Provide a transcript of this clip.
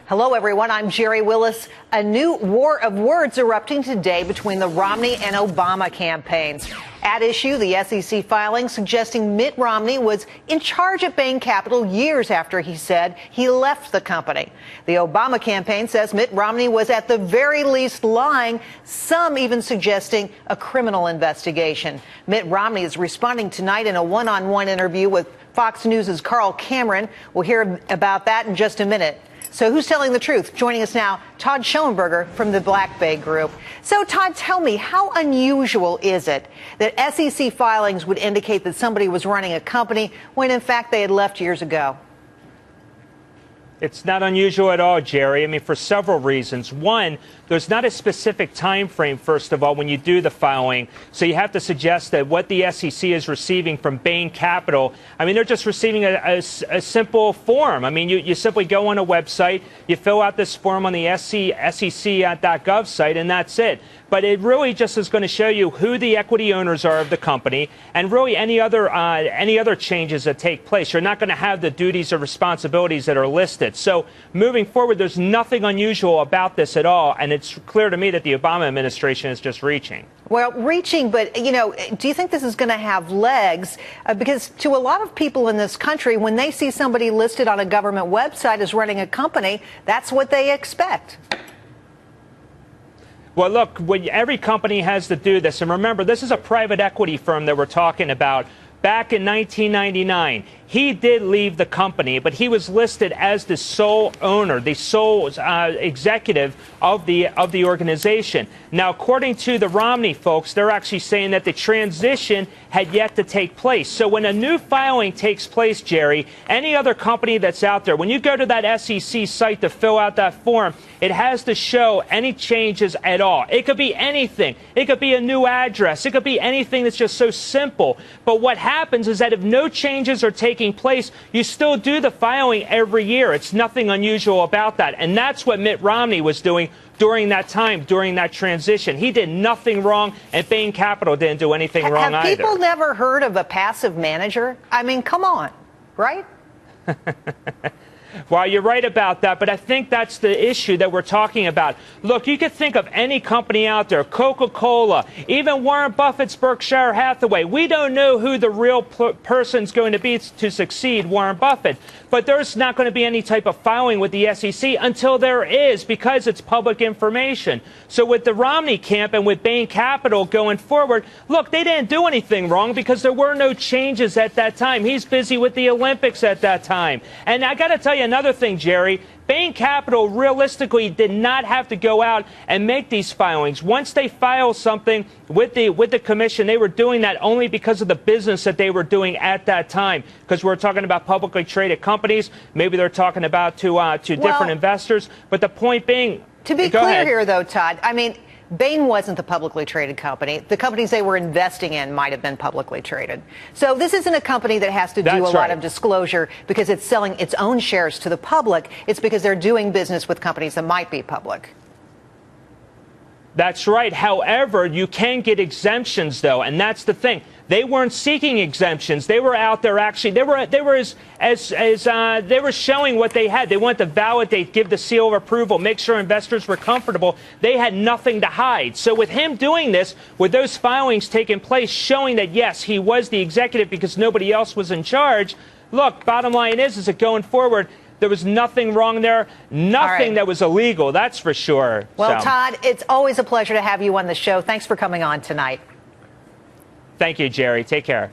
Hello, everyone. I'm Gerri Willis. A new war of words erupting today between the Romney and Obama campaigns. At issue, the SEC filing suggesting Mitt Romney was in charge at Bain Capital years after he said he left the company. The Obama campaign says Mitt Romney was at the very least lying, some even suggesting a criminal investigation. Mitt Romney is responding tonight in a one-on-one interview with Fox News' Carl Cameron. We'll hear about that in just a minute. So who's telling the truth? Joining us now, Todd Schoenberger from the Black Bay Group. So, Todd, tell me, how unusual is it that SEC filings would indicate that somebody was running a company when, in fact, they had left years ago? It's not unusual at all, Gerri. I mean, for several reasons. One, there's not a specific time frame, first of all, when you do the filing. So you have to suggest that what the SEC is receiving from Bain Capital, I mean, they're just receiving a simple form. I mean, you simply go on a website, you fill out this form on the SEC.gov site, and that's it. But it really just is going to show you who the equity owners are of the company and really any other changes that take place. You're not going to have the duties or responsibilities that are listed. So moving forward, there's nothing unusual about this at all. And it's clear to me that the Obama administration is just reaching. Well, reaching, but, you know, do you think this is going to have legs? Because to a lot of people in this country, when they see somebody listed on a government website as running a company, that's what they expect. Well, look, every company has to do this. And remember, this is a private equity firm that we're talking about. Back in 1999, he did leave the company, but he was listed as the sole owner, the sole executive of the organization. Now, according to the Romney folks, they're actually saying that the transition had yet to take place. So when a new filing takes place, Gerri, any other company that's out there, when you go to that SEC site to fill out that form, it has to show any changes at all. It could be anything. It could be a new address. It could be anything that's just so simple. But what happens is that if no changes are taking place, you still do the filing every year. It's nothing unusual about that. And that's what Mitt Romney was doing during that time, during that transition. He did nothing wrong, and Bain Capital didn't do anything wrong either. Have people never heard of a passive manager? I mean, come on, right? Well, you're right about that, but I think that's the issue that we're talking about. Look, you could think of any company out there, Coca-Cola, even Warren Buffett's Berkshire Hathaway. We don't know who the real person's going to be to succeed Warren Buffett, but there's not going to be any type of filing with the SEC until there is, because it's public information. So with the Romney camp and with Bain Capital going forward, look, they didn't do anything wrong because there were no changes at that time. He's busy with the Olympics at that time. And I got to tell you another thing, Gerri. Bain Capital realistically did not have to go out and make these filings. Once they filed something with the commission, they were doing that only because of the business that they were doing at that time. Because we're talking about publicly traded companies. Maybe they're talking about to different investors. But the point being, to be clear here, though, Todd, I mean, Bain wasn't the publicly traded company. The companies they were investing in might have been publicly traded. So this isn't a company that has to do a lot of disclosure because it's selling its own shares to the public. It's because they're doing business with companies that might be public. That's right. However, you can get exemptions, though, and that's the thing. They weren't seeking exemptions. They were out there actually. They were showing what they had. They wanted to validate, give the seal of approval, make sure investors were comfortable. They had nothing to hide. So with him doing this, with those filings taking place, showing that yes, he was the executive because nobody else was in charge. Look, bottom line is that going forward, there was nothing wrong there, nothing that was illegal, that's for sure. Well, Todd, it's always a pleasure to have you on the show. Thanks for coming on tonight. Thank you, Gerri. Take care.